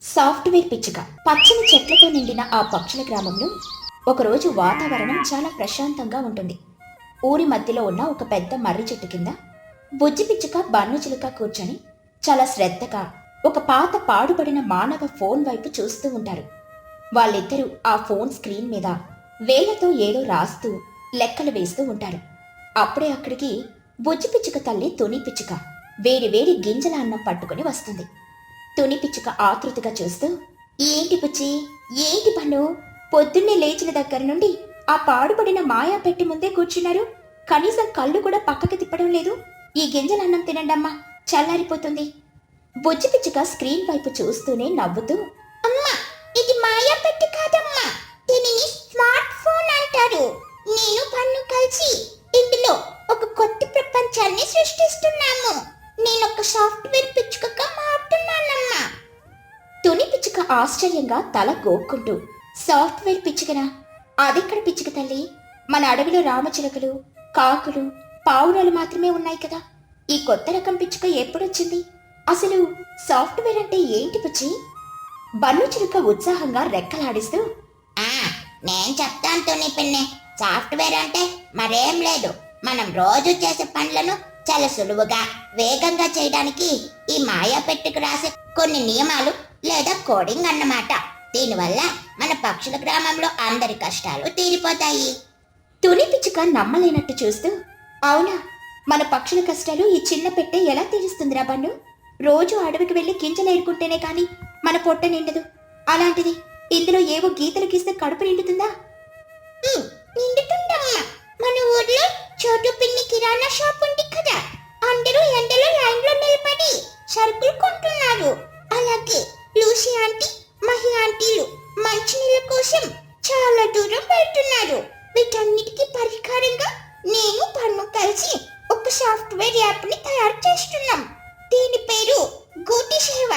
Software పిచ్చుక. పచ్చని చెట్లతో నిండిన ఆ పక్షుల గ్రామంలో ఒకరోజు వాతావరణం చాలా ప్రశాంతంగా ఉంటుంది. ఊరి మధ్యలో ఉన్న ఒక పెద్ద మర్రి చెట్టు కింద బుజ్జి పిచ్చుక బన్ను చిలుక కూర్చొని చాలా శ్రద్ధగా ఒక పాత పాడుపడిన మానవ ఫోన్ వైపు చూస్తూ ఉంటారు. వాళ్ళిద్దరూ ఆ ఫోన్ స్క్రీన్ మీద వేళ్లతో ఏదో రాస్తూ లెక్కలు వేస్తూ ఉంటారు. అప్పుడే అక్కడికి బుజ్జి పిచ్చుక తల్లి తుని పిచ్చుక వేడి వేడి గింజల అన్నం పట్టుకుని వస్తుంది. తుని పిచ్చుక ఆతృతగా చూస్తూ, ఏంటి బుజ్జి, ఏంటి పన్ను, పొద్దున్నే లేచిన దగ్గర నుండి ఆ పాడుపడిన మాయా పెట్టి ముందే కూర్చున్నారు. కనీసం కళ్ళు కూడా పక్కకి తిప్పడం లేదు. ఈ గింజల అన్నం తినండమ్మా, చల్లారిపోతుంది. బుజ్జి పిచ్చుక స్క్రీన్ వైపు చూస్తూనే నవ్వుతూ, అమ్మా, ఇది మాయా పెట్టి కాదమ్మా, దీనిని స్మార్ట్ ఫోన్ అంటారు. నేను పన్ను కలిసి ఇందులో ఒక కొత్త ప్రపంచాన్ని సృష్టిస్తున్నాము. నేను ఒక సాఫ్ట్వేర్ పిచ్చుకగా మారుతున్నానమ్మా. తుని పిచ్చుక ఆశ్చర్యంగా తల గోక్కుంటూ, సాఫ్ట్వేర్ పిచ్చుకనా? అదెక్కడ పిచ్చుక తల్లి? మన అడవిలో రామచిలుకలు, కాకులు, పావురాలు మాత్రమే ఉన్నాయి కదా. ఈ కొత్త రకం పిచ్చుక ఎప్పుడొచ్చింది? అసలు సాఫ్ట్వేర్ అంటే ఏంటి పుచ్చి? బన్ను చిలుక ఉత్సాహంగా రెక్కలాడిస్తూ, నేను చెప్తాను తుని పిన్ని. సాఫ్ట్వేర్ అంటే మరేం లేదు, మనం రోజు చేసే పనులను చాలా సులువుగా వేగంగా చేయడానికి ఈ మాయా పెట్టుకు రాసే కొన్ని నియమాలు లేదా కోడింగ్ అన్నమాట. దీనివల్ల మన పక్షుల గ్రామంలో అందరి కష్టాలు తీరిపోతాయి. తుని పిచ్చుక నమ్మలేనట్టు చూస్తూ, అవునా, మన పక్షుల కష్టాలు ఈ చిన్న పెట్టె ఎలా తీరుస్తుందిరా బన్ను? రోజు అడవికి వెళ్ళి గింజలు ఏరుకుంటేనే కానీ మన పొట్ట నిండదు. అలాంటిది ఇందులో ఏవో గీతలు గీస్తే కడుపు నిండుతుందా? నిండుతుందమ్మా. మన ఊర్లో చోటు పిన్ని కిరాణా షాప్ ఉంది కదా, అందరూ ఎండలో లైన్లో నిలబడి సరుకులు కొంటున్నారు. అలాగే లూసి ఆంటీ, మహి ఆంటీలు మంచినీళ్ళ కోసం చాలా దూరం వెళ్తున్నారు. వీటన్నిటికీ పరిష్కారంగా నేను పన్ను కలిసి ఒక సాఫ్ట్వేర్ యాప్ ని తయారు చేస్తున్నాం. దీని పేరు గూటి సేవ.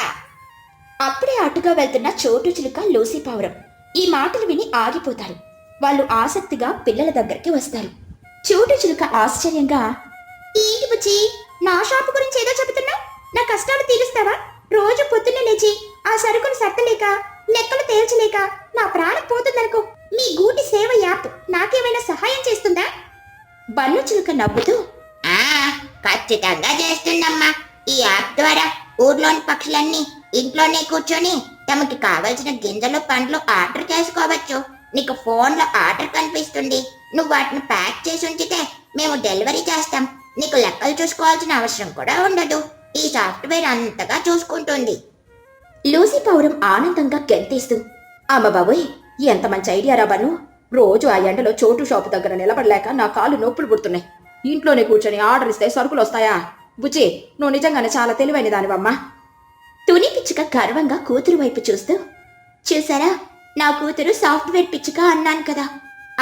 అప్పుడే అటుగా వెళ్తున్న చోటు చిలుక, లూసి పావురం ఈ మాటలు విని ఆగిపోతారు. వాళ్ళు ఆసక్తిగా పిల్లల దగ్గరికి వస్తారు. చోటు చిలుక ఆశ్చర్యంగా, ఏంటి బుజ్జి, నా షాపు గురించి ఏదో చెబుతున్నావు? నా కష్టాలు తీరుస్తావా? రోజు పొద్దున్నే లేచి ఆ సరుకును సత్తలేక లెక్కలు తేల్చలేక నా ప్రాణం పోతుందనుకో. మీ గూటి సేవ యాప్ నాకేమైనా సహాయం చేస్తుందా? బన్ను చిలుక నవ్వుతూ, ఖచ్చితంగా చేస్తుందమ్మా. ఈ యాప్ ద్వారా ఊర్లోని పక్షులన్నీ ఇంట్లోనే కూర్చొని తమకి కావలసిన గింజలు, పండ్లు ఆర్డర్ చేసుకోవచ్చు. నీకు ఫోన్లో ఆర్డర్ కనిపిస్తుంది. నువ్వు వాటిని ప్యాక్ చేసి ఉంచితే మేము డెలివరీ చేస్తాం. నీకు లెక్కలు చూసుకోవాల్సిన అవసరం కూడా ఉండదు. ఈ సాఫ్ట్వేర్ అంతగా చూసుకుంటుంది. లూసి పౌరం ఆనందంగా గెంతేస్తూ, అమ్మ బాబోయ్, ఎంత మంచి ఐడియా రా బన్ను. రోజు ఆ ఎండలో చోటు షాపు దగ్గర నిలబడలేక నా కాళ్ళు నొప్పులు పుడుతున్నాయి. ఇంట్లోనే కూర్చొని ఆర్డర్ ఇస్తే సరుకులు వస్తాయా? బుజ్జి, నువ్వు నిజంగానే చాలా తెలివైన దానివమ్మా. తుని పిచ్చుక గర్వంగా కూతురు వైపు చూస్తూ, చూసారా, నా కూతురు సాఫ్ట్వేర్ పిచ్చుక అన్నాను కదా,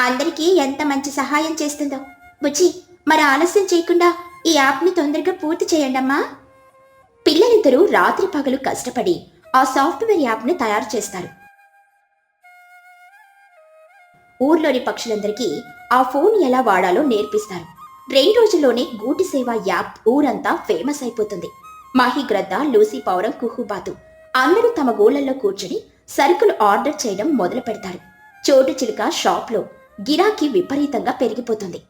అందరికీ ఎంత మంచి సహాయం చేస్తుందో. బుజ్జి, మరి ఆలస్యం చేయకుండా ఈ యాప్ని తొందరగా పూర్తి చేయండమ్మా. పిల్లలిద్దరూ రాత్రి పగలు కష్టపడి ఆ సాఫ్ట్వేర్ యాప్ని తయారు చేస్తారు. ఊర్లోని పక్షులందరికీ ఆ ఫోన్ ఎలా వాడాలో నేర్పిస్తారు. 2 రోజుల్లోనే గూటి సేవ యాప్ ఊరంతా ఫేమస్ అయిపోతుంది. మాహిగ్రద్ద, లూసి పౌరం, కుహుబాతు అందరూ తమ ఊళ్ళల్లో కూర్చుని సరుకులు ఆర్డర్ చేయడం మొదలు పెడతారు. చోటు చిలుక షాప్లో గిరాకీ విపరీతంగా పెరిగిపోతుంది.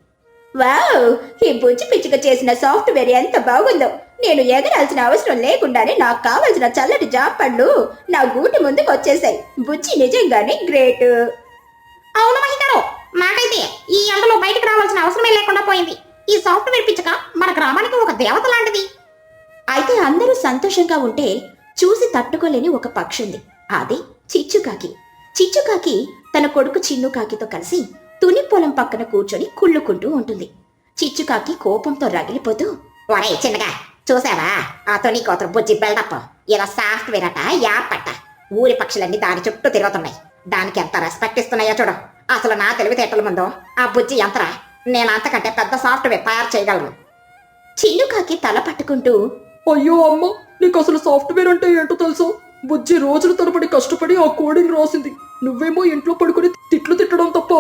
వావ్, ఈ బుజ్జి పిచ్చుక చేసిన సాఫ్ట్వేర్ ఎంత బాగుందో. నేను ఎగరాల్సిన అవసరం లేకుండానే నాకు కావలసిన చల్లటి జాపళ్ళు నా గూటి ముందుకు వచ్చేసాయి. బుజ్జి నిజంగానే గ్రేట్. అవును మహిగారు, నాకైతే ఈ ఎండలో బయటకు రావాల్సిన అవసరమే లేకుండా పోయింది. ఈ సాఫ్ట్వేర్ పిచ్చుక మన గ్రామానికి ఒక దేవత లాంటిది. అయితే అందరూ సంతోషంగా ఉంటే చూసి తట్టుకోలేని ఒక పక్షి ఉంది. అది చిచ్చుకాకి. చిచ్చుకాకి తన కొడుకు చిన్నుకాకితో కలిసి తుని పొలం పక్కన కూర్చొని కుళ్ళుకుంటూ ఉంటుంది. చిచ్చుకాకి కోపంతో రగిలిపోతూ, ఒరే చిన్నగా, చూసావా ఆ తుని కూతురు బుజ్జి బిల్డప్? ఇలా సాఫ్ట్వేర్ అట, యాప్ అట. ఊరి పక్షులన్నీ దాని చుట్టూ తిరుగుతున్నాయి. దానికి ఎంత రెస్పెక్ట్ ఇస్తున్నాయో చూడు. అసలు నా తెలివితేటల ముందు ఆ బుజ్జి ఎంతరా? నేను అంతకంటే పెద్ద సాఫ్ట్వేర్ తయారు చేయగలను. చిన్నుకాకి తల పట్టుకుంటూ, అయ్యో అమ్మ, నీకు అసలు సాఫ్ట్వేర్ అంటే ఏంటో తెలుసా? బుజ్జి రోజుల తరబడి కష్టపడి ఆ కోడింగ్ రాసింది. నువ్వేమో ఇంట్లో పడుకుని తిట్లు తిట్టడం తప్ప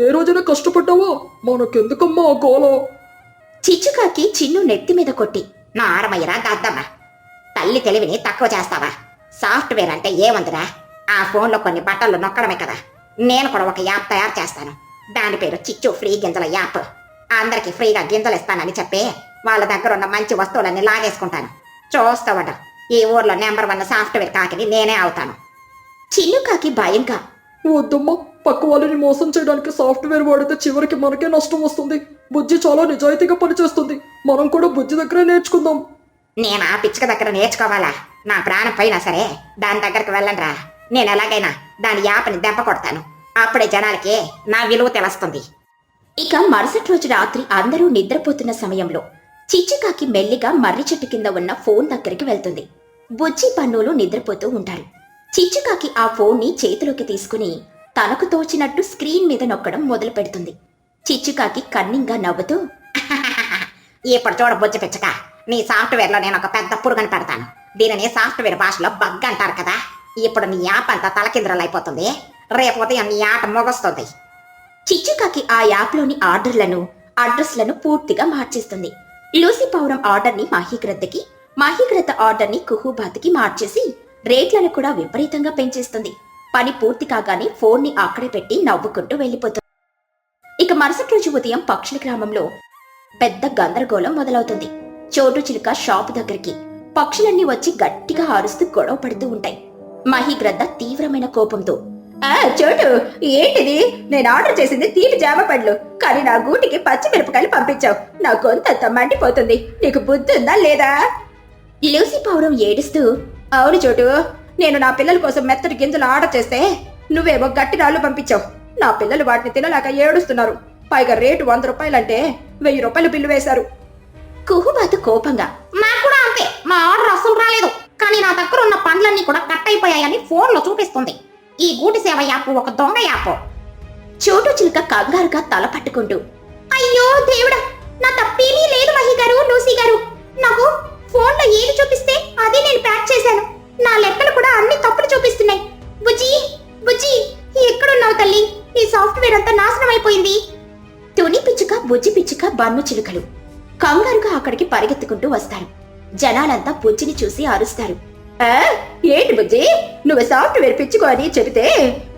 ఏ రోజైనా కష్టపడ్డావా? మనకెందుకమ్మా ఆ గోల? చిచ్చుకాకి చిన్ను నెత్తి మీద కొట్టి, నా ఆరమయ్యరా గద్దమ్మ, తల్లి తెలివిని తక్కువ చేస్తావా? సాఫ్ట్వేర్ అంటే ఏముందిరా, ఆ ఫోన్లో కొన్ని బట్టలు నొక్కడమే కదా. నేను కూడా ఒక యాప్ తయారు చేస్తాను. దాని పేరు చిచ్చు ఫ్రీ గింజల యాప్. అందరికి ఫ్రీగా గింజలు ఇస్తానని చెప్పి వాళ్ళ దగ్గర ఉన్న మంచి వస్తువులన్నీ లాగేసుకుంటాను. చూస్తావట, ఈ ఊర్లో నెంబర్ 1 సాఫ్ట్వేర్ కాకిని నేనే అవుతాను. చిన్నుకాకి భయంగా, వద్దమ్మా, పక్క వాళ్ళని మోసం చేయడానికి సాఫ్ట్వేర్ వాడితే చివరికి మనకే నష్టం వస్తుంది. బుజ్జి చాలా నిజాయితీగా పనిచేస్తుంది. మనం కూడా బుజ్జి దగ్గరే నేర్చుకుందాం. నేను ఆ పిచ్చుక దగ్గర నేర్చుకోవాలా? నా ప్రాణం పోయినా సరే దాని దగ్గరకు వెళ్ళండిరా. నేను ఎలాగైనా దాని యాప్ని దెబ్బ కొడతాను. అప్పుడే జనాలకి నా విలువ తెలుస్తుంది. ఇక మరుసటి రోజు రాత్రి అందరూ నిద్రపోతున్న సమయంలో చిచ్చుకాకి మెల్లిగా మర్రి చెట్టు కింద ఉన్న ఫోన్ దగ్గరికి వెళ్తుంది. బుజ్జి పన్నులు నిద్రపోతూ ఉంటారు. చిచ్చుకాకి ఆ ఫోన్ని చేతిలోకి తీసుకుని తనకు తోచినట్టు స్క్రీన్ మీద నొక్కడం మొదలు పెడుతుంది. చిచ్చుకాకి కన్నింగా నవ్వుతూ, ఇప్పుడు చూడ బుజ్జి పిచ్చుక, నీ సాఫ్ట్వేర్లో నేను ఒక పెద్ద పురుగుని పెడతాను. దీనిని సాఫ్ట్వేర్ భాషలో బగ్ అంటారు కదా. ఇప్పుడు నీ యాప్ అంతా తలకిందులైపోతుంది. రేపు ఉదయం నీ ఆట ముగుస్తుంది. చిచ్చుకాకి ఆ యాప్లోని ఆర్డర్లను, అడ్రస్లను పూర్తిగా మార్చేస్తుంది. లూసీ పౌరం ఆర్డర్ని మాహీగ్రద్దకి, మాహీగ్రద్ద ఆర్డర్ని కుహుబాత్కి మార్చేసి రేట్లను కూడా విపరీతంగా పెంచేస్తుంది. పని పూర్తి కాగానే ఫోన్ని అక్కడే పెట్టి నవ్వుకుంటూ వెళ్ళిపోతుంది. ఇక మరుసటి రోజు ఉదయం పక్షుల గ్రామంలో పెద్ద గందరగోళం మొదలవుతుంది. చోటు చిలుక షాపు దగ్గరికి పక్షులన్నీ వచ్చి గట్టిగా అరుస్తూ గొడవ పడుతూ ఉంటాయి. మాహీగ్రద్ద తీవ్రమైన కోపంతో, చోటు, ఏంటిది? నేను ఆర్డర్ చేసింది తీపి జామ పండ్లు, కానీ నా గూటికి పచ్చిమిరపకాయలు పంపించావు. నా గొంతంతా మండిపోతుంది. నీకు బుద్ధి ఉందా లేదా? లూసీ పౌరం ఏడుస్తూ, అవును చోటు, నేను నా పిల్లల కోసం మెత్తటి గింజలు ఆర్డర్ చేస్తే నువ్వేమో గట్టి రాళ్ళు పంపించావు. నా పిల్లలు వాటిని తినలేక ఏడుస్తున్నారు. పైగా రేటు 100 రూపాయలంటే 1000 రూపాయలు బిల్లు వేశారు. కుహుబాతు కోపంగా, నాకు కూడా అంతే. మా ఆర్డర్ అసలు రాలేదు, కానీ నా దగ్గర ఉన్న పండ్లన్నీ కూడా కట్ అయిపోయాయని ఫోన్లో చూపిస్తుంది. ఈ గూటి సేవ యాప్ ఒక దొంగ యాప్. చోటు చిలుక కంగారుగా తల పట్టుకుంటూ, అయ్యో దేవుడా, నా తప్పేమీ లేదు మహి గారు, లూసీ గారు. నాకు ఫోన్లో ఏది చూపిస్తే అదే నేను ప్యాక్ చేశాను. నా లెక్కలు కూడా అన్ని తప్పులు చూపిస్తున్నాయి. బుజ్జి, బుజ్జి, ఎక్కడున్నావు తల్లి? ఈ సాఫ్ట్వేర్ అంతా నాశనం అయిపోయింది. తుని పిచ్చుక, బుజ్జి పిచ్చుక, బన్ను చిలుకలు కంగారుగా అక్కడికి పరిగెత్తుకుంటూ వస్తారు. జనాలంతా బుజ్జిని చూసి అరుస్తారు. ఏంటి బుజ్జి, నువ్వు సాఫ్ట్వేర్ పిచ్చుకో అని చెబితే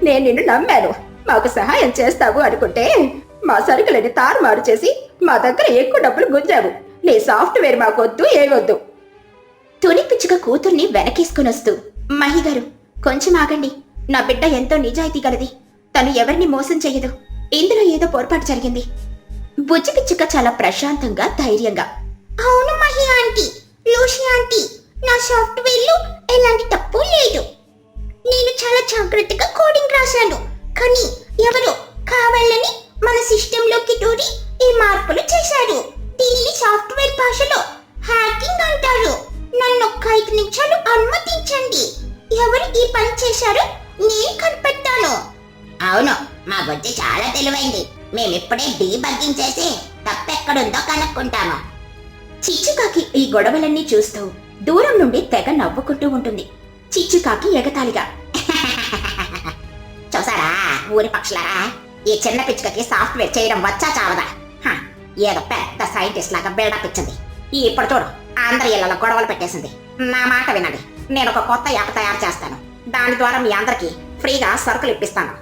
నేను నిన్ను నమ్మాను. మాకు సహాయం చేస్తావు అనుకుంటే మా సరుకులని తారుమారు చేసి మా దగ్గర ఎక్కువ డబ్బులు గుంజావు. నీ సాఫ్ట్వేర్ మాకొద్దు, ఏమొద్దు. తుని పిచ్చుక కూతుర్ని వెనకేసుకుని వస్తూ, మహిగారు, కొంచెం ఆగండి. నా బిడ్డ ఎంతో నిజాయితీ గలది. తను ఎవరిని మోసం చెయ్యదు. ఇందులో ఏదో పొరపాటు జరిగింది. బుజ్జి పిచ్చుక చాలా ప్రశాంతంగా, ధైర్యంగా, అవును మహి ఆంటీ, లూసీ ఆంటీ, నా సాఫ్ట్వేర్లో ఎలాంటి తప్పు లేదు. నేను చాలా జాగ్రత్తగా కోడింగ్ రాశాను. కానీ ఎవరో కావాలని మన సిస్టంలోకి దూరి ఈ మార్పులు చేశారు. దీనిని సాఫ్ట్వేర్ భాషలో హ్యాకింగ్ అంటారు. నన్ను ఒక్క 5 నిమిషాలు అనుమతించండి. ఎవరు ఈ పని చేశారో నేను కనిపెట్టాను. అవును, మా బుజ్జి చాలా తెలివైంది. మేమిప్పుడే డీబగ్గింగ్ చేసి తప్పెక్కడుందో కనుక్కుంటాము. చిచ్చుకాకి ఈ గొడవలన్నీ చూస్తూ దూరం నుండి తెగ నవ్వుకుంటూ ఉంటుంది. చిచ్చుకాకి ఎగతాళిగా, చూసారా ఊరి పక్షులారా, ఈ చిన్న పిచ్చుకకి సాఫ్ట్వేర్ చేయడం వచ్చా చావదా? ఏదో పెద్ద సైంటిస్ట్ లాగా బిల్డప్ ఇచ్చింది. ఇప్పుడు చూడు, అందరి ఇళ్లలో గొడవలు పెట్టేసింది. నా మాట వినండి, నేను ఒక కొత్త యాప్ తయారు చేస్తాను. దాని ద్వారా మీ అందరికి ఫ్రీగా సరుకులు ఇప్పిస్తాను.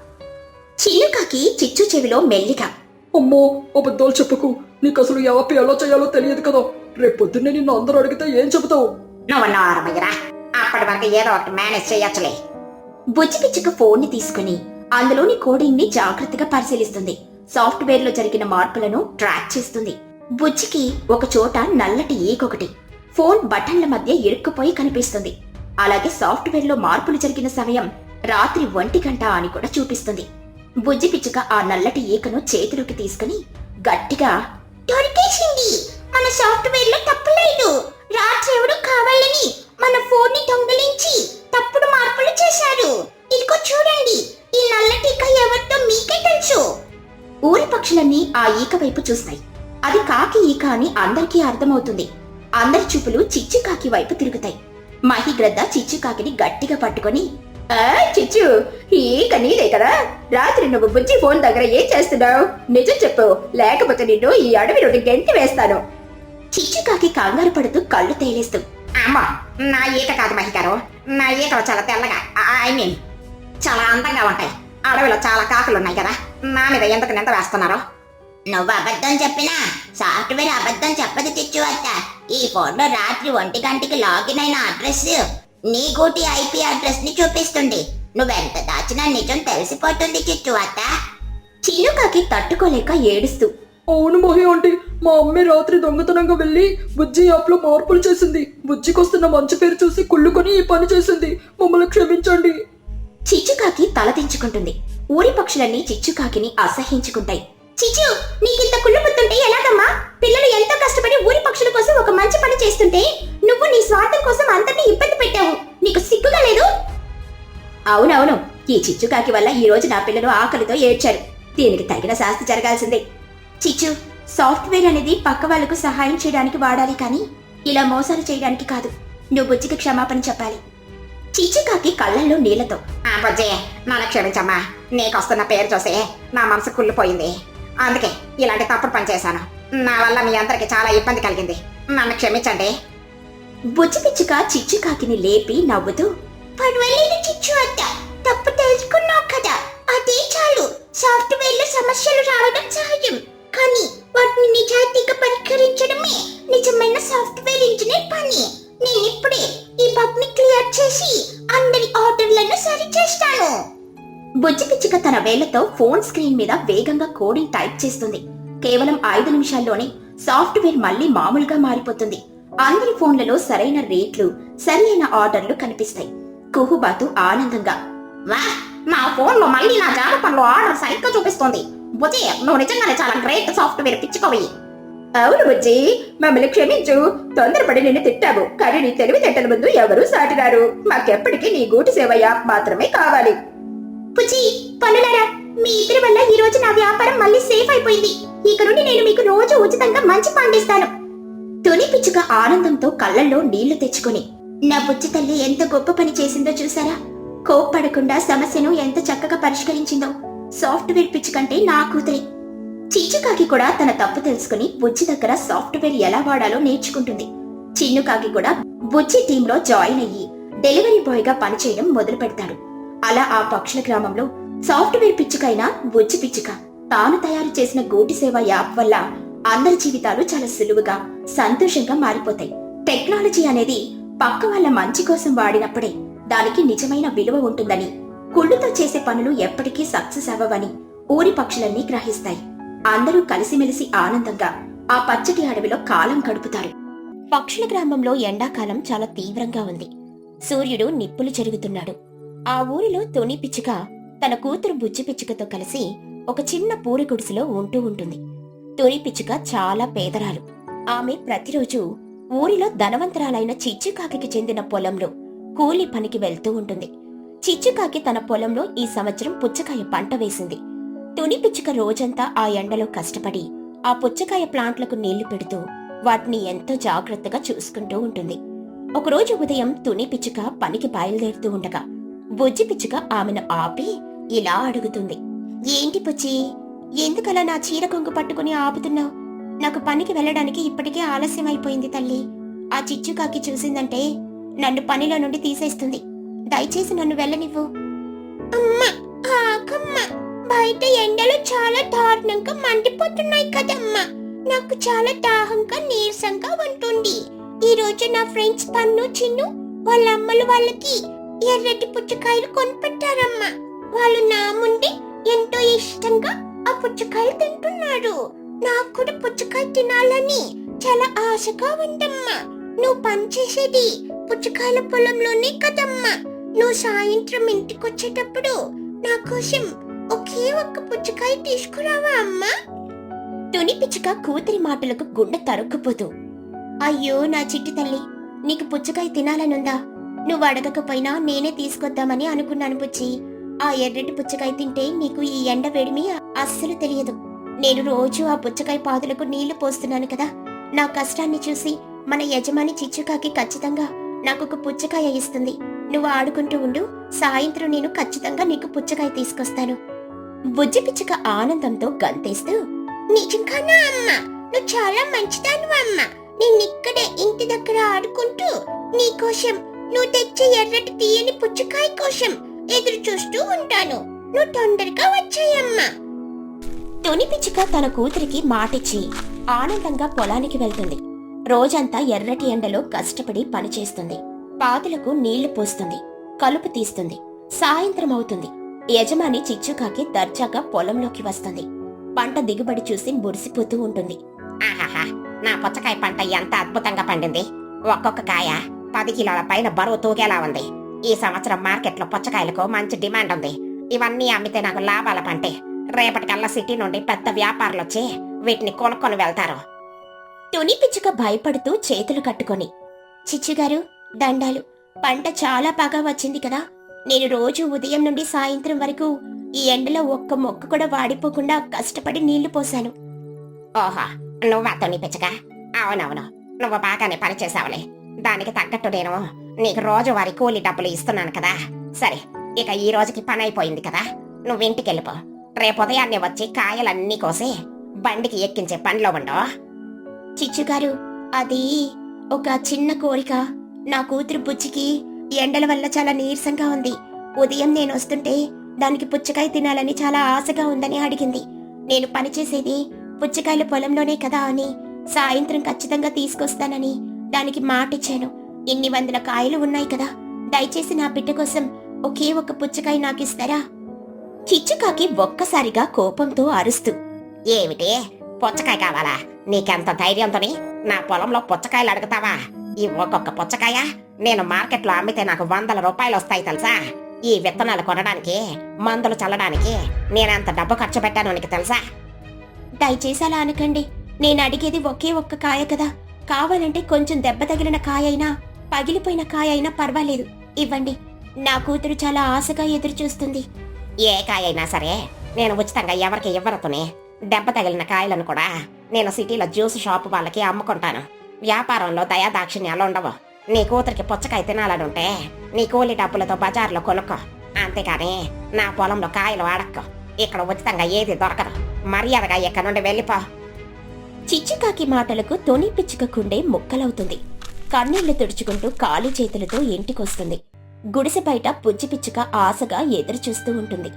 చిన్నుకాకి చిచ్చు చెవిలో మెల్లిగా, అమ్మో, అబద్ధాలు చెప్పకు. నీకు అసలు యాప్ ఎలా చేయాలో తెలియదు కదా. రేపు పొద్దున్నే నిన్ను అందరూ అడిగితే ఏం చెబుతావు? నువ్వు నారమయ్యరా, అప్పటి వరకు ఏదో ఒకటి మేనేజ్ చేయొచ్చులే. బుజ్జి పిచ్చుక ఫోన్ని తీసుకుని అందులోని కోడింగ్ ని జాగ్రత్తగా పరిశీలిస్తుంది. సాఫ్ట్వేర్ లో జరిగిన మార్పులను ట్రాక్ చేస్తుంది. బుజ్జికి ఒక చోట నల్లటి ఈకొకటి ఫోన్ బటన్ల మధ్య ఇరుక్కుపోయి కనిపిస్తుంది. అలాగే సాఫ్ట్వేర్ లో మార్పులు జరిగిన సమయం రాత్రి 1 గంట అని కూడా చూపిస్తుంది. బుజ్జి పిచ్చుక ఆ నల్లటి ఈకను చేతిలోకి తీసుకుని గట్టిగా, దొరికేసింది, మన సాఫ్ట్వేర్ లో తప్పు లేదు. రాత్రి ఎవరు కావాలని మన ఫోన్ ని దొంగిలించి తప్పుడు మార్పులు చేశారు. ఇదిగో చూడండి, ఈ నల్లటి ఈక ఎవరితో మీకే తెలుసు. ఊరి పక్షులన్నీ ఆ ఈక వైపు చూస్తాయి. అది కాకి ఈక అని అందరికీ అర్థమవుతుంది. అందరి చూపులు చిచ్చుకాకి వైపు తిరుగుతాయి. మహిగ్రద్ద చిచ్చుకాకిని గట్టిగా పట్టుకొని, చిచ్చు, ఈ ఈక నీదే కదా? రాత్రి నువ్వు బుజ్జి ఫోన్ దగ్గర ఏం చేస్తున్నావు? నిజం చెప్పు, లేకపోతే నిన్ను ఈ అడవి నుండి గెంటి వేస్తాను. చిచ్చుకాకి కంగారు పడుతూ కళ్ళు తేలేస్తూ, అమ్మో, నా ఈక కాదు మహిగారు, నా ఈకలు చాలా తెల్లగా ఐ మీన్ చాలా అందంగా ఉంటాయి. అడవిలో చాలా కాకులు ఉన్నాయి కదా, నా మీద ఎందుకు నింద వేస్తున్నారు? నువ్వు అబద్ధం చెప్పినా సాఫ్ట్వేర్ అబద్ధం చెప్పదు చిచ్చు అత్త. ఈ ఫోన్లో రాత్రి 1 గంటకి లాగిన్ అయిన అడ్రస్ నీ గూటి ఐపీ అడ్రస్ ని చూపిస్తుంది. నువ్వెంత దాచినా నిజం తెలిసిపోతుంది చిచ్చు అత్త. చిన్నుకాకి తట్టుకోలేక ఏడుస్తూ, అవును మహి ఆంటీ, మా అమ్మే రాత్రి దొంగతనంగా వెళ్ళి బుజ్జి యాప్లో మార్పులు చేసింది. బుజ్జికొస్తున్న మంచి పేరు చూసి కుళ్ళుకొని ఈ పని చేసింది. మమ్మల్ని క్షమించండి. చిచ్చుకాకి తలదించుకుంటుంది. ఊరి పక్షులన్నీ చిచ్చుకాకిని అసహించుకుంటాయి. చిచ్చు, నీకింత కుళ్ళు పుత్తుంటే ఎలాగమ్మా? పిల్లలు ఎంతో కష్టపడి ఊరి పక్షుల కోసం ఒక మంచి పని చేస్తుంటే నువ్వు నీ స్వార్థం కోసం అందరినీ ఇబ్బంది పెట్టావు. నీకు సిగ్గుగా లేదు? అవునవును, ఈ చిచ్చుకాకి వల్ల ఈ రోజు నా పిల్లలు ఆకలితో ఏడ్చారు. దీనికి తగిన శాస్తి జరగాల్సిందే. చిచ్చు, సాఫ్ట్వేర్ అనేది పక్క వాళ్లకు సహాయం చేయడానికి వాడాలి, కానీ ఇలా మోసాలు చేయడానికి కాదు. నువ్వు బుజ్జికి క్షమాపణ చెప్పాలి. చిచ్చుకాకి కళ్ళల్లో నీళ్లతో, బుజ్జి, నన్ను క్షమించమ్మా. నీకొస్తున్న పేరు చూసి నా మనసు కుళ్ళిపోయింది. అందుకే ఇలాంటి తప్పుడు పని చేశాను. నా వల్ల మీ అందరికి చాలా ఇబ్బంది కలిగింది. నన్ను క్షమించండి. బుజ్జి పిచ్చుక చిచ్చుకాకిని లేపి నవ్వుతూ, పర్వాలేదు చిచ్చు అత్త, తప్పు తెలుసుకున్నావు కదా, అదే చాలు. సాఫ్ట్వేర్ లో సమస్యలు రావడం సహజం, కానీ వాటిని నిజాయితీగా పరిష్కరించడమే నిజమైన సాఫ్ట్వేర్ ఇంజనీర్ పని. నేను ఇప్పుడే ఈ బగ్ ని క్లియర్ చేసి అందరి ఆర్డర్లను సరి చేస్తాను. బుజ్జి పిచ్చుక తన వేళ్లతో ఫోన్ స్క్రీన్ మీద వేగంగా కోడింగ్ టైప్ చేస్తుంది. కేవలం 5 నిమిషాల్లోనే సాఫ్ట్వేర్ మళ్ళీ మామూలుగా మారిపోతుంది. అందరి ఫోన్లలో సరైన రేట్లు, సరైన ఆర్డర్లు కనిపిస్తాయి. కుహుబాతు ఆనందంగా, వా, నా ఫోన్ లో మళ్ళీ నా జాబితాలో ఆర్డర్ సరిగ్గా చూపిస్తోంది. బుజ్జి, నువ్వు నిజంగానే చాలా గ్రేట్ సాఫ్ట్వేర్ పిచ్చుకోవి. అవును బుజ్జి, మమ్మల్ని క్షమించు. తొందరపడి నిన్ను తిట్టాము, కానీ నీ తెలివితేటల ముందు ఎవరూ సాటిరారు. మాకెప్పటికీ నీ గూటి సేవ యాప్ మాత్రమే కావాలి. బుజ్జి, పనులారా, మీ ఇద్దరి వల్ల ఈ రోజు నా వ్యాపారం మళ్ళీ సేఫ్ అయిపోయింది. ఇక నుండి నేను మీకు రోజు ఉచితంగా మంచి పండిస్తాను. తుని పిచ్చుక ఆనందంతో కళ్ళల్లో నీళ్లు తెచ్చుకుని, నా బుజ్జి తల్లి ఎంత గొప్ప పని చేసిందో చూసారా? కోప్పడకుండా సమస్యను ఎంత చక్కగా పరిష్కరించిందో. సాఫ్ట్వేర్ పిచ్చుకంటే నా కూతురి. చిచ్చుకాకి కూడా తన తప్పు తెలుసుకుని బుజ్జి దగ్గర సాఫ్ట్వేర్ ఎలా వాడాలో నేర్చుకుంటుంది. చిన్నుకాకి కూడా బుజ్జి టీంలో జాయిన్ అయ్యి డెలివరీ బాయ్ గా పనిచేయడం మొదలు పెడతాడు. అలా ఆ పక్షుల గ్రామంలో సాఫ్ట్వేర్ పిచ్చుకైనా బుజ్జి పిచ్చుక తాను తయారు చేసిన గూటి సేవ యాప్ వల్ల అందరి జీవితాలు చాలా సులువుగా, సంతోషంగా మారిపోతాయి. టెక్నాలజీ అనేది పక్క వాళ్ళ మంచి కోసం వాడినప్పుడే దానికి నిజమైన విలువ ఉంటుందని, కుళ్ళుతో చేసే పనులు ఎప్పటికీ సక్సెస్ అవ్వవని ఊరి పక్షులన్నీ గ్రహిస్తాయి. అందరూ కలిసిమెలిసి ఆనందంగా ఆ పచ్చటి అడవిలో కాలం గడుపుతారు. పక్షుల గ్రామంలో ఎండాకాలం చాలా తీవ్రంగా ఉంది. సూర్యుడు నిప్పులు చెరుగుతున్నాడు. ఆ ఊరిలో తుని పిచ్చుక తన కూతురు బుజ్జి పిచ్చుకతో కలిసి ఒక చిన్న పూరి గుడిసెలో ఉంటూ ఉంటుంది. తుని పిచ్చుక చాలా పేదరాలు. ఆమె ప్రతిరోజు ఊరిలో ధనవంతరాలైన చిచ్చుకాకి చెందిన పొలంలో కూలి పనికి వెళ్తూ ఉంటుంది. చిచ్చుకాకి తన పొలంలో ఈ సంవత్సరం పుచ్చకాయ పంట వేసింది. తుని పిచ్చుక రోజంతా ఆ ఎండలో కష్టపడి ఆ పుచ్చకాయ ప్లాంట్లకు నీళ్లు పెడుతూ వాటిని ఎంతో జాగ్రత్తగా చూసుకుంటూ ఉంటుంది. ఒకరోజు ఉదయం తుని పిచ్చుక పనికి బయలుదేరుతూ ఉండగా బుజ్జి పిచ్చుక ఆమెను ఆపి ఇలా అడుగుతుంది, ఏంటి పుచ్చి, ఎందుకలా నా చీర కొంగు పట్టుకుని ఆపుతున్నావు? నాకు పనికి వెళ్ళడానికి ఇప్పటికే ఆలస్యం అయిపోయింది తల్లి. ఆ చిచ్చుకాకి చూసిందంటే నన్ను పనిలో నుండి తీసేస్తుంది. దయచేసి నన్ను వెళ్ళనివ్వు. అమ్మా, ఆగమ్మా, బయట ఎండలు చాలా దారుణంగా మండిపోతున్నాయి కదమ్మా. నాకు చాలా దాహంగా, నీరసంగా ఉంటుంది. ఈ రోజు నా ఫ్రెండ్స్ పన్ను, చిన్ను వాళ్ళ అమ్మలు వాళ్ళకి ఎర్రటి పుచ్చకాయలు కొనిపెట్టారమ్మా. వాళ్ళు నా ముందే ఎంతో ఇష్టంగా ఆ పుచ్చకాయలు తింటున్నారు. నాకు కూడా పుచ్చకాయ తినాలని చాలా ఆశగా ఉందమ్మా. నువ్వు పనిచేసేది పుచ్చకాయల పొలంలోనే కదమ్మా. నువ్వు సాయంత్రం ఇంటికొచ్చేటప్పుడు నా కోసం ఒకే ఒక్క పుచ్చకాయ తీసుకురావా అమ్మా? తుని పిచ్చుక కూతురి మాటలకు గుండె తరుక్కుపోతూ, అయ్యో నా చిట్టి తల్లి, నీకు పుచ్చకాయ తినాలనుందా? నువ్వు అడగకపోయినా నేనే తీసుకొద్దామని అనుకున్నాను బుజ్జి. ఆ ఎర్రటి పుచ్చకాయ తింటే నీకు ఈ ఎండ వేడిమి అస్సలు తెలియదు. నేను రోజు ఆ పుచ్చకాయ పాదులకు నీళ్లు పోస్తున్నాను కదా. నా కష్టాన్ని చూసి మన యజమాని చిచ్చుకాకి ఖచ్చితంగా నాకొక పుచ్చకాయ ఇస్తుంది. నువ్వు ఆడుకుంటూ ఉండు, సాయంత్రం నేను ఖచ్చితంగా నీకు పుచ్చకాయ తీసుకొస్తాను. బుజ్జి పిచ్చుక ఆనందంతో గంతేస్తూ, నిజంగానా అమ్మా? నువ్వు చాలా మంచిదానివా అమ్మా. నేను ఇక్కడే ఇంటి దగ్గర ఆడుకుంటూ నీకోసం నువ్వు తెచ్చే ఎర్రటి తీయని పుచ్చకాయ కోసం ఎదురు చూస్తూ ఉంటాను. నువ్వు తొందరగా వచ్చేయమ్మా. తుని పిచ్చుక తన కూతురికి మాటిచ్చి ఆనందంగా పొలానికి వెళ్తుంది. రోజంతా ఎర్రటి ఎండలో కష్టపడి పనిచేస్తుంది. పాదులకు నీళ్లు పోస్తుంది, కలుపు తీస్తుంది. సాయంత్రం అవుతుంది. యజమాని చిచ్చుకాకి దర్జాగా పొలంలోకి వస్తుంది. పంట దిగుబడి చూసి మురిసిపోతూ ఉంటుంది. ఆహాహా, నా పుచ్చకాయ పంట ఎంత అద్భుతంగా పండింది. ఒక్కొక్క కాయ 10 కిలోల పైన బరువు తూగేలా ఉంది. ఈ సంవత్సరం మార్కెట్లో పుచ్చకాయలకు మంచి డిమాండ్ ఉంది. ఇవన్నీ అమ్మితే నాకు లాభాల పంటే. రేపటికల్లా సిటీ నుండి పెద్ద వ్యాపారులు వచ్చి వీటిని కొనుక్కొని వెళ్తారు. తుని పిచ్చుక భయపడుతూ చేతులు కట్టుకొని, చిచ్చుగారు దండాలు, పంట చాలా బాగా వచ్చింది కదా. నేను రోజు ఉదయం నుండి సాయంత్రం వరకు ఈ ఎండలో ఒక్క మొక్క కూడా వాడిపోకుండా కష్టపడి నీళ్లు పోశాను. ఓహో, నువ్వా తుని పిచ్చుక? అవునవును, నువ్వు బాగానే పనిచేసావులే. దానికి తగ్గట్టు నేను నీకు రోజువారీ కూలీ డబ్బులు ఇస్తున్నాను కదా. సరే, ఇక ఈ రోజుకి పని అయిపోయింది కదా. నువ్వు ఇంటికి వెళ్ళిపో. రేపు ఉదయాన్నే వచ్చి కాయలన్నీ కోసి బండికి ఎక్కించే పనిలో ఉండో. చిచ్చుగారు, అది ఒక చిన్న కోరిక. నా కూతురు బుచ్చికి ఎండల వల్ల చాలా నీరసంగా ఉంది. ఉదయం నేను వస్తుంటే దానికి పుచ్చకాయ తినాలని చాలా ఆశగా ఉందని అడిగింది. నేను పనిచేసేది పుచ్చకాయల పొలంలోనే కదా అని సాయంత్రం ఖచ్చితంగా తీసుకొస్తానని దానికి మాటిచ్చాను. ఇన్ని వందల కాయలు ఉన్నాయి కదా, దయచేసి నా బిడ్డ కోసం ఒకే ఒక పుచ్చకాయ నాకిస్తారా? చిచ్చుకాకి ఒక్కసారిగా కోపంతో అరుస్తూ, ఏమిటి, పుచ్చకాయ కావాలా? నీకెంత ధైర్యంతోని నా పొలంలో పుచ్చకాయలు అడుగుతావా? ఈ ఒక్కొక్క పుచ్చకాయ నేను మార్కెట్లో అమ్మితే నాకు 100 రూపాయలు వస్తాయి తెలుసా? ఈ విత్తనాలు కొనడానికి, మందులు చల్లడానికి నేనెంత డబ్బు ఖర్చు పెట్టానో నీకు తెలుసా? దయచేసి అలా అనకండి. నేను అడిగేది ఒకే ఒక్క కాయ కదా. కావాలంటే కొంచెం దెబ్బ తగిలిన కాయ అయినా, పగిలిపోయిన కాయ అయినా పర్వాలేదు, ఇవ్వండి. నా కూతురు చాలా ఆశగా ఎదురు చూస్తుంది. ఏ కాయ అయినా సరే నేను ఉచితంగా ఎవరికి ఇవ్వనుకుని, దెబ్బ తగిలిన కాయలను కూడా నేను సిటీలో జ్యూస్ షాప్ వాళ్ళకి అమ్ముకుంటాను. వ్యాపారంలో దయాదాక్షిణ్యాలు ఉండవు. నీ కూతురికి పుచ్చకాయ తినాలనుంటే నీ కూలి డబ్బులతో బజార్లో కొనుక్కో. అంతేకాని నా పొలంలో కాయలు ఆడక్కో. ఇక్కడ ఉచితంగా ఏది దొరకదు. మర్యాదగా ఇక్కడ నుండి వెళ్ళిపో. చిచ్చుకాకి మాటలకు తుని పిచ్చుక కుండే ముక్కలవుతుంది. కన్నీళ్లు తుడుచుకుంటూ ఖాళీ చేతులతో ఇంటికొస్తుంది. గుడిసె బయట బుజ్జి పిచ్చుక ఆశగా ఎదురు చూస్తూ ఉంటుంది.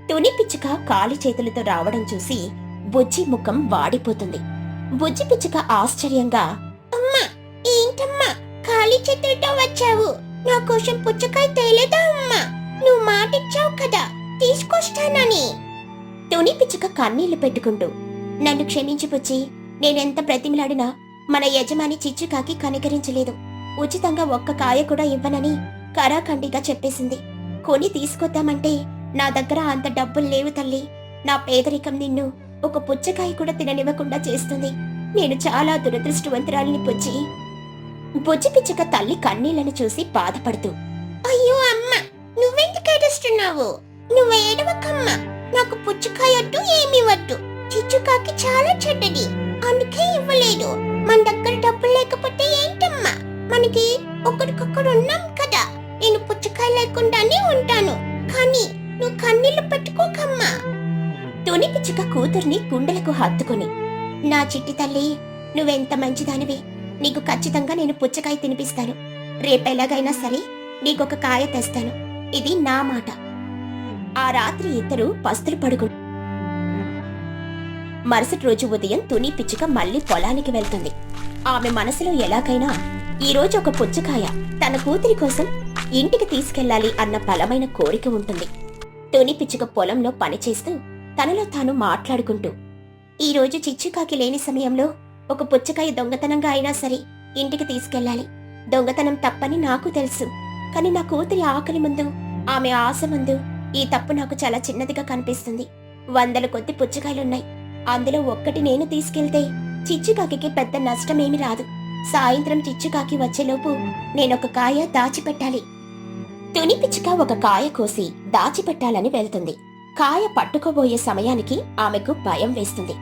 తుని పిచ్చుక ఖాళీ చేతులతో రావడం చూసి బుజ్జి ముఖం వాడిపోతుంది. బుజ్జి పిచ్చుక ఆశ్చర్యంగా, అమ్మా, ఏంటమ్మా ఖాళీ చేతులతో వచ్చావు? నా కోసం పుచ్చకాయ తేలేదా అమ్మా? నువ్వు మాటిచ్చావు కదా తీసుకొస్తానని. తుని పిచ్చుక కన్నీళ్లు పెట్టుకుంటూ, నన్ను క్షమించి బుజ్జి, నేనెంత బ్రతిమిలాడినా మన యజమాని చిచ్చుకాకి కనికరించలేదు. ఉచితంగా ఒక్క కాయ కూడా ఇవ్వనని కరాఖండిగా చెప్పేసింది. కొని తీసుకొద్దామంటే నా దగ్గర అంత డబ్బులు లేవు తల్లి. నా పేదరికం నిన్ను ఒక పుచ్చకాయ కూడా తిననివ్వకుండా చేస్తుంది. నేను చాలా దురదృష్టవంతురాలిని బుజ్జి. బుజ్జి పిచ్చుక తల్లి కన్నీళ్లను చూసి బాధపడుతూ, అయ్యో అమ్మ, నువ్వెందుకు ఏడుస్తున్నావు? నువ్వు ఏడవకమ్మా. నాకు పుచ్చకాయ వద్దు, ఏమీ వద్దు. చిచ్చుకాకి చాలా చెడ్డది, అందుకే ఇవ్వలేదు. మన దగ్గర డబ్బులు లేకపోతే ఏంటమ్మా? మనకి ఒకరికొకరు ఉన్నాం కదా. నేను పుచ్చకాయ లేకుండానే ఉంటాను, కానీ నువ్వు కన్నీళ్లు పెట్టుకోకమ్మా. తుని పిచ్చుక కూతుర్ని గుండెలకు హత్తుకుని, నా చిట్టి తల్లి, నువ్వెంత మంచిదానివి. నీకు ఖచ్చితంగా నేను పుచ్చకాయ తినిపిస్తాను. రేపెలాగైనా సరే నీకొక కాయ తెస్తాను. ఇది నా మాట. ఆ రాత్రి ఇద్దరు పస్తులు పడుకు. మరుసటి రోజు ఉదయం తుని పిచ్చుక మళ్ళీ పొలానికి వెళ్తుంది. ఆమె మనసులో ఎలాగైనా ఈ రోజు ఒక పుచ్చకాయ తన కూతురి కోసం ఇంటికి తీసుకెళ్లాలి అన్న బలమైన కోరిక ఉంటుంది. తుని పిచ్చుక పొలంలో పనిచేస్తూ తనలో తాను మాట్లాడుకుంటూ, ఈ రోజు చిచ్చుకాకి లేని సమయంలో ఒక పుచ్చకాయ దొంగతనంగా అయినా సరే ఇంటికి తీసుకెళ్లాలి. దొంగతనం తప్పని నాకు తెలుసు, కానీ నా కూతురి ఆకలి ముందు, ఆమె ఆశ ముందు ఈ తప్పు నాకు చాలా చిన్నదిగా కనిపిస్తుంది. 100 కొద్ది పుచ్చకాయలున్నాయి. అందులో ఒక్కటి నేను తీసుకెళ్తే చిచ్చుకాకి పెద్ద నష్టమేమి రాదు. సాయంత్రం చిచ్చుకాకి వచ్చేలోపు నేనొక కాయ దాచిపెట్టాలి. తుని పిచ్చుక ఒక కాయ కోసి దాచిపెట్టాలని వెళ్తుంది. కాయ పట్టుకోబోయే సమయానికి ఆమెకు భయం వేస్తుంది.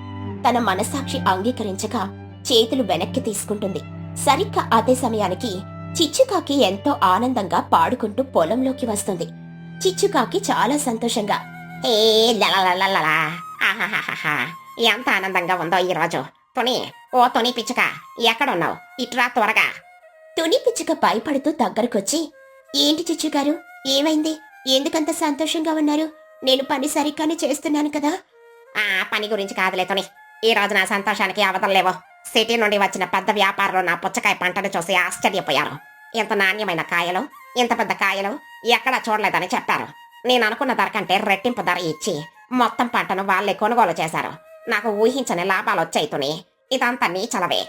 తన మనసాక్షి అంగీకరించక చేతులు వెనక్కి తీసుకుంటుంది. సరిగ్గా అదే సమయానికి చిచ్చుకాకి ఎంతో ఆనందంగా పాడుకుంటూ పొలంలోకి వస్తుంది. చిచ్చుకాకి చాలా సంతోషంగా, ఏ లలలలలలా, ఆహాహాహా, ఎంత ఆనందంగా ఉందో ఈ రోజు. తుని, ఓ తుని పిచ్చుక, ఎక్కడున్నావు? ఇట్రా త్వరగా. తుని పిచ్చుక భయపడుతూ దగ్గరకొచ్చి, ఏంటి చిచ్చుగారు, ఏమైంది? ఎందుకంత సంతోషంగా ఉన్నారు? నేను పని సరిగ్గానే చేస్తున్నాను కదా. ఆ పని గురించి కాదులే తుని. ఈ రోజు నా సంతోషానికి అవతలేవో. సిటీ నుండి వచ్చిన పెద్ద వ్యాపారులు నా పుచ్చకాయ పంటను చూసి ఆశ్చర్యపోయారు. ఇంత నాణ్యమైన కాయలు, ఇంత పెద్ద కాయలు ఎక్కడా చూడలేదని చెప్పారు. నేను అనుకున్న ధర కంటే రెట్టింపు ధర ఇచ్చి మొత్తం పంటను వాళ్ళే కొనుగోలు చేశారు. నాకు ఊహించని లాభాలు వచ్చాయి తుని. ఇదంతా నీ చలవే.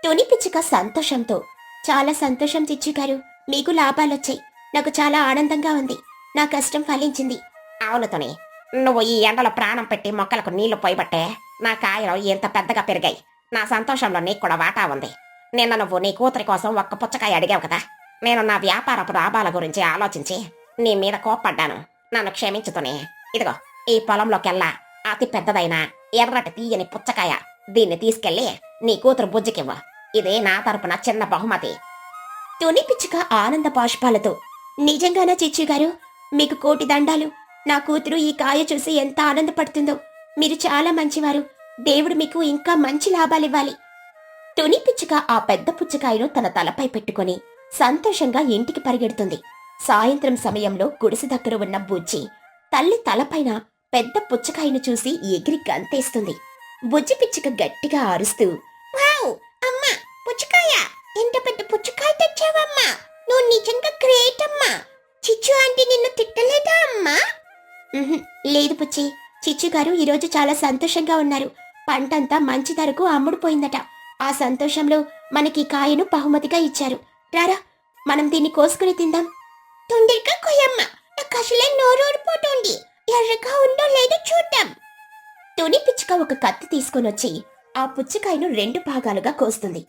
తుని పిచ్చుక సంతోషంతో, చాలా సంతోషం చిచ్చుగారు, మీకు లాభాలొచ్చాయి. నాకు చాలా ఆనందంగా ఉంది. నా కష్టం ఫలించింది. అవును తుని, నువ్వు ఈ ఎండలో ప్రాణం పెట్టి మొక్కలకు నీళ్లు పోయబట్టే నా కాయలు ఇంత పెద్దగా పెరిగాయి. నా సంతోషంలో నీకు కూడా వాటా ఉంది. నిన్న నువ్వు నీ కూతురి కోసం ఒక్క పుచ్చకాయ అడిగావు కదా. నేను నా వ్యాపారపు లాభాల గురించి ఆలోచించి నీ మీద కోప్పడ్డాను. నన్ను క్షమించుతుని. ఇదిగో ఈ పొలంలోకెల్లా అతి పెద్దదైన ఎర్రటి తీయని పుచ్చకాయ. దీన్ని తీసుకెళ్లి నీ కూతురు బుజ్జికివ్వు. ఇదే నా తరపున చిన్న బహుమతి. తుని పిచ్చుక ఆనంద బాష్పాలతో, నిజంగానా చిచ్చుగారు? మీకు కోటి దండాలు. నా కూతురు ఈ కాయ చూసి ఎంత ఆనందపడుతుందో. మీరు చాలా మంచివారు. దేవుడు మీకు ఇంకా మంచి లాభాలివ్వాలి. తుని పిచ్చుక ఆ పెద్ద పుచ్చకాయను తన తలపై పెట్టుకుని సంతోషంగా ఇంటికి పరిగెడుతుంది. సాయంత్రం సమయంలో గుడిసె దగ్గర ఉన్న బుజ్జి తల్లి తలపైన పెద్ద పుచ్చకాయను చూసి ఎగిరి గంతేస్తుంది. బుజ్జి పిచ్చుక గట్టిగా అరుస్తూ, వావ్ అమ్మా, పుచ్చకాయ! ఎంత పెద్ద పుచ్చకాయ తెచ్చావమ్మా! నువ్వు నిజంగా గ్రేట్ అమ్మా! చిచ్చు ఆంటీ నిన్ను తిట్టలేదా అమ్మా? "ఉహుం, లేదు పుచ్చి. చిచ్చుగారు ఈరోజు చాలా సంతోషంగా ఉన్నారు. పంటంతా మంచి ధరకు అమ్ముడుపోయిందట. ఆ సంతోషంలో మనకి కాయను బహుమతిగా ఇచ్చారు. రారా, మనం దీన్ని కోసుకుని తిందాం." తొందరగా కొయ్యమ్మా, నాకు అసలే నోరూరిపోతుంది. ఎర్రగా ఉందో లేదో చూద్దాం. తుని పిచ్చుక ఒక కత్తి తీసుకొనొచ్చి ఆ పుచ్చకాయను 2 భాగాలుగా కోస్తుంది.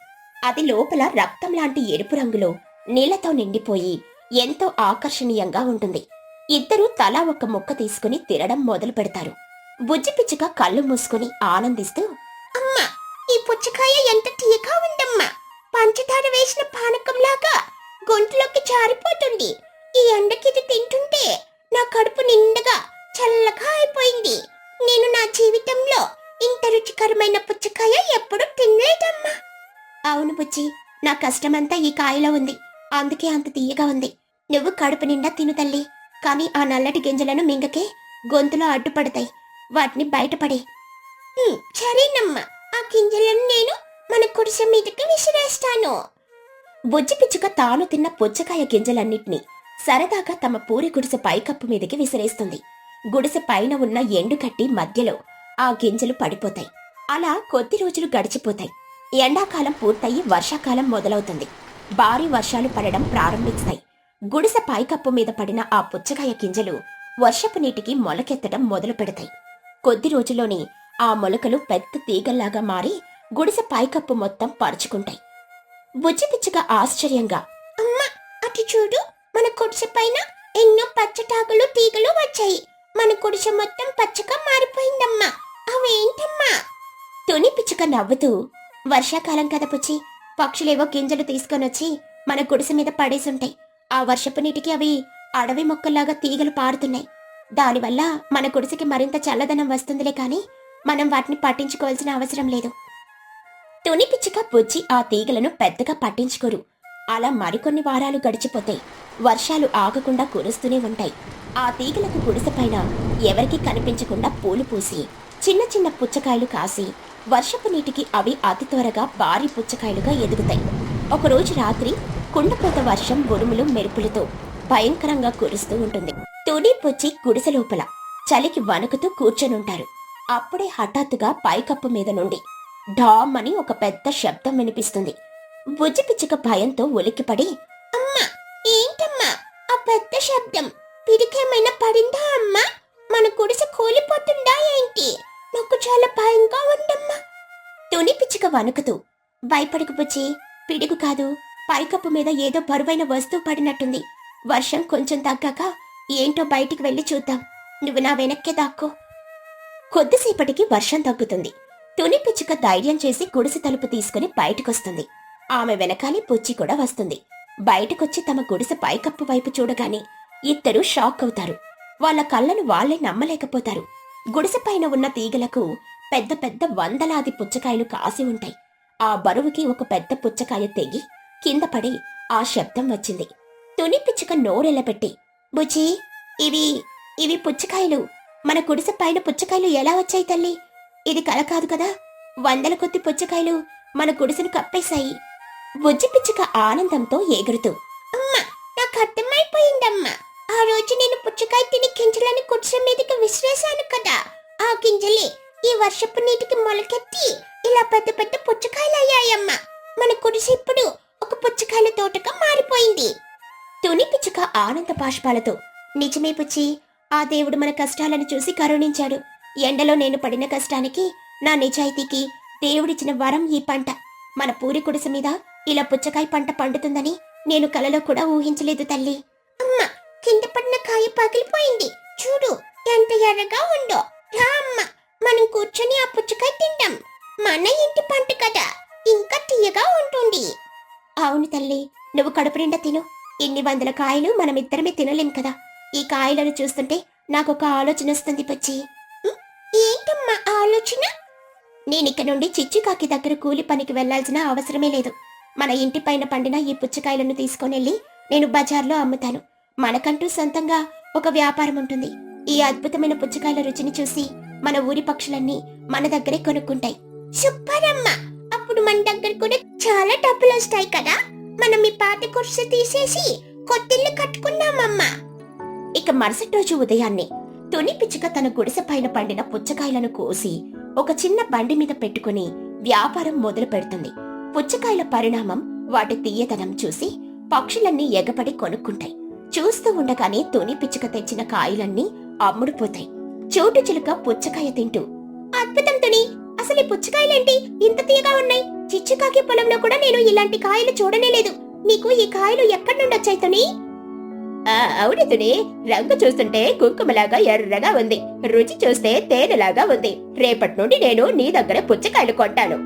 అది లోపల రక్తం లాంటి ఎరుపు రంగులో నీళ్లతో నిండిపోయి ఎంతో ఆకర్షణీయంగా ఉంటుంది. ఇద్దరూ తలా ఒక ముక్క తీసుకుని తినడం మొదలు పెడతారు. బుజ్జి పిచ్చుక కళ్ళు మూసుకుని ఆనందిస్తూ, అమ్మా, ఈ పుచ్చకాయ ఎంత తీయగా ఉందమ్మా! పంచదార వేసిన పానకంలాగా గొంతులోకి జారిపోతుంది. ఈ ఎండకి ఇది తింటుంటే నా కడుపు నిండగా చల్లగా అయిపోయింది. నేను నా జీవితంలో ఇంత రుచికరమైన పుచ్చకాయ ఎప్పుడూ తినలేదమ్మా. అవును బుజ్జి, నా కష్టమంతా ఈ కాయలో ఉంది. అందుకే అంత తీయగా ఉంది. నువ్వు కడుపు నిండా తిను తల్లి. కానీ ఆ నల్లటి గింజలను మింగకే గొంతులో అడ్డుపడతాయి. వాటిని బయటపడే. సరేనమ్మా, ఆ గింజలను నేను మన గుడిసె మీదకి విసిరేస్తాను. బుజ్జి పిచ్చుక తాను తిన్న పుచ్చకాయ గింజలన్నిటినీ సరదాగా తమ పూరి గుడిసె పైకప్పు మీదకి విసిరేస్తుంది. గుడిసె పైన ఉన్న ఎండుగడ్డి మధ్యలో ఆ గింజలు పడిపోతాయి. అలా కొద్ది రోజులు గడిచిపోతాయి. ఎండాకాలం పూర్తయి వర్షాకాలం మొదలవుతుంది. భారీ వర్షాలు పడడం ప్రారంభిస్తాయి. గుడిసె పైకప్పు మీద పడిన ఆ పుచ్చకాయ గింజలు వర్షపు నీటికి మొలకెత్తడం మొదలు పెడతాయి. కొద్ది రోజుల్లోనే ఆ మొలకలు పెద్ద తీగల్లాగా మారి గుడిసె పైకప్పు మొత్తం పరుచుకుంటాయి. బుజ్జి పిచ్చుక ఆశ్చర్యంగా, అమ్మా, అటు చూడు, మన గుడిసె పైన ఎన్నో పచ్చటాకులు తీగలు వచ్చాయి. మన గుడిసె మొత్తం పచ్చగా మారిపోయిందమ్మా. అవేంటమ్మా? తుని పిచ్చుక నవ్వుతూ, వర్షాకాలం కదా పుచ్చి, పక్షులేవో గింజలు తీసుకొనొచ్చి మన గుడిసె మీద పడేసుంటాయి. ఆ వర్షపు నీటికి అవి అడవి మొక్కల్లాగా తీగలు పారుతున్నాయి. దానివల్ల మన గుడిసెకి మరింత చల్లదనం వస్తుందిలే కాని మనం వాటిని పట్టించుకోవాల్సిన అవసరం లేదు. తుని పిచ్చుక బుజ్జి ఆ తీగలను పెద్దగా పట్టించుకోరు. అలా మరికొన్ని వారాలు గడిచిపోతాయి. వర్షాలు ఆగకుండా కురుస్తూనే ఉంటాయి. ఆ తీగలకు గుడిసెపైన ఎవరికీ కనిపించకుండా పూలు పూసి చిన్న చిన్న పుచ్చకాయలు కాసి వర్షపు నీటికి అవి అతి త్వరగా భారీ పుచ్చకాయలుగా ఎదుగుతాయి. ఒకరోజు రాత్రి కుండపోత వర్షం ఉరుములు మెరుపులతో భయంకరంగా కురుస్తూ ఉంటుంది. తుని పుచ్చి గుడిసె లోపల చలికి వణుకుతూ కూర్చొనుంటారు. అప్పుడే హఠాత్తుగా పైకప్పు మీద నుండి ఢామ్ అని ఒక పెద్ద శబ్దం వినిపిస్తుంది. బుజ్జి పిచ్చుక భయంతో ఉలిక్కిపడి, అమ్మా, ఏంటమ్మా ఆ పెద్ద శబ్దం? పిడికేమైనా పడిందా అమ్మా? మన గుడిసె కూలిపోతుందా ఏంటి? నాకు చాలా భయంగా ఉందమ్మా. తుని పిచ్చుక వణుకుతూ, భయపడకు బుజ్జి, పిడుగు కాదు, పైకప్పు మీద ఏదో బరువైన వస్తువు పడినట్టుంది. వర్షం కొంచెం తగ్గాక ఏంటో బయటికి వెళ్లి చూద్దాం. నువ్వు నా వెనక్కే దాక్కో. కొద్దిసేపటికి వర్షం తగ్గుతుంది. తుని పిచ్చుక ధైర్యం చేసి గుడిసె తలుపు తీసుకుని బయటకొస్తుంది. ఆమె వెనకాలే పుచ్చి కూడా వస్తుంది. బయటకొచ్చి తమ గుడిసె పైకప్పు వైపు చూడగానే ఇద్దరూ షాక్ అవుతారు. వాళ్ళ కళ్ళను వాళ్లే నమ్మలేకపోతారు. గుడిసె పైన ఉన్న తీగలకు పెద్ద పెద్ద వందలాది పుచ్చకాయలు కాసి ఉంటాయి. ఆ బరువుకి ఒక పెద్ద పుచ్చకాయ తెగి కింద పడి ఆ శబ్దం వచ్చింది. తుని పిచ్చుక నోరెళ్ళపెట్టి, బుజ్జి, ఇవి ఇవి పుచ్చకాయలు. మన గుడిసె పైన పుచ్చకాయలు ఎలా వచ్చాయి తల్లి? ఇది కల కాదు కదా. వందల కొద్ది పుచ్చకాయలు మన గుడిసెను కప్పేశాయి. బుజ్జి పిచ్చుక ఆనందంతో ఎగురుతూ, అమ్మా, నాకు అర్థమైపోయిందమ్మా. ఆ రోజు నేను పుచ్చకాయ తిని గింజలని కుడిసె మీదకి విసిరేశాను కదా, ఆ గింజలే ఈ వర్షపు నీటికి మొలకెత్తి ఇలా పెద్ద పెద్ద పుచ్చకాయలు అయ్యాయమ్మా. మన గుడిసె ఇప్పుడు ఒక పుచ్చకాయల తోటగా మారిపోయింది. తుని పిచ్చుక ఆనంద బాష్పాలతో, నిజమే పుచ్చి, ఆ దేవుడు మన కష్టాలను చూసి కరుణించాడు. ఎండలో నేను పడిన కష్టానికి, నా నిజాయితీకి దేవుడిచ్చిన వరం ఈ పంట. మన పూరి గుడిసె మీద ఇలా పుచ్చకాయ పంట పండుతుందని నేను కలలో కూడా ఊహించలేదు తల్లి. అమ్మా, కింద పడిన కాయ పగిలిపోయింది. చూడు ఎంత ఎర్రగా ఉందో. రా అమ్మా, మనం కూర్చొని ఆ పుచ్చకాయ తింటాం. మన ఇంటి పంట కదా, ఇంకా తీయగా ఉంటుంది. అవును తల్లి, నువ్వు కడుపు నిండా తిను. ఇన్ని వందల కాయలు మనమిద్దరమే తినలేం కదా. ఈ కాయలను చూస్తుంటే నాకొక ఆలోచన వస్తుంది పచ్చి. ఏంటమ్మా ఆలోచన? నేనిక నుండి చిచ్చుకాకి దగ్గర కూలి పనికి వెళ్లాల్సిన అవసరమే లేదు. మన ఇంటి పైన పండిన ఈ పుచ్చకాయలను తీసుకొనెళ్ళి నేను బజార్లో అమ్ముతాను. మనకంటూ సొంతంగా ఒక వ్యాపారం ఉంటుంది. ఈ అద్భుతమైన పుచ్చకాయల రుచిని చూసి మన ఊరి పక్షులన్నీ మన దగ్గరే కొనుక్కుంటాయి. సూపర్ అమ్మా, అప్పుడు మన దగ్గర కూడా చాలా డబ్బులు వస్తాయి కదా. మనం ఈ పాత గుడిసె తీసేసి కొత్తిల్లు కట్టుకున్నామమ్మా. ఇక మరుసటి రోజు ఉదయాన్నే తుని పిచ్చుక తన గుడిసె పైన పండిన పుచ్చకాయలను కోసి ఒక చిన్న బండి మీద పెట్టుకుని వ్యాపారం మొదలు పెడుతుంది. పుచ్చకాయల పరిణామం, వాటి తీయదనం చూసి పక్షులన్నీ ఎగపడి కొనుక్కుంటాయి. చూస్తూ ఉండగానే తుని పిచ్చుక తెచ్చిన కాయలన్నీ అమ్ముడుపోతాయి. చోటు చిలుక పుచ్చకాయ తింటూ, అద్భుతం తుని, అసలు ఈ పుచ్చకాయలేంటి ఇంత తీయగా ఉన్నాయి? చిచ్చుకాకి పొలంలో కూడా నేను ఇలాంటి కాయలు చూడనేలేదు. నీకు ఈ కాయలు ఎక్కడి నుండి వచ్చాయి తుని? అవును తుని, రంగు చూస్తుంటే కుంకుమలాగా ఎర్రగా ఉంది. రుచి చూస్తే తేనెలాగా ఉంది. రేపటి నుండి నేను నీ దగ్గర పుచ్చకాయలు కొంటాను.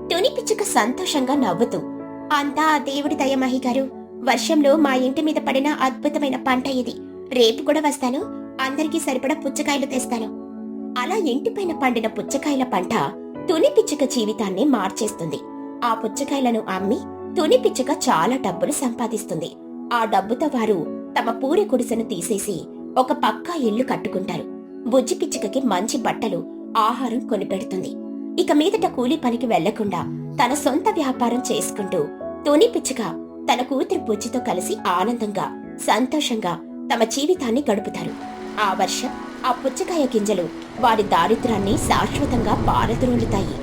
తుని పిచ్చుక సంతోషంగా నవ్వుతూ, అంతా ఆ దేవుడి దయ మహిగారు. వర్షంలో మా ఇంటి మీద పడిన అద్భుతమైన పంట ఇది. రేపు కూడా వస్తాను, అందరికీ సరిపడా పుచ్చకాయలు తెస్తాను. అలా ఇంటిపైన పండిన పుచ్చకాయల పంట తుని పిచ్చుక జీవితాన్ని మార్చేస్తుంది. ఆ పుచ్చకాయలను అమ్మి తుని పిచ్చుక చాలా డబ్బులు సంపాదిస్తుంది. ఆ డబ్బుతో వారు తమ పూరి గుడిసెను తీసేసి ఒక పక్కా ఇల్లు కట్టుకుంటారు. బుజ్జి పిచ్చుకకి మంచి బట్టలు, ఆహారం కొనిపెడుతుంది. ఇక మీదట కూలి పనికి వెళ్లకుండా తన సొంత వ్యాపారం చేసుకుంటూ తుని పిచ్చుక తన కూతురు బుజ్జితో కలిసి ఆనందంగా, సంతోషంగా తమ జీవితాన్ని గడుపుతారు. ఆ వర్షం, ఆ పుచ్చకాయ గింజలు వారి దారిద్ర్యాన్ని శాశ్వతంగా పారద్రోలుతాయి.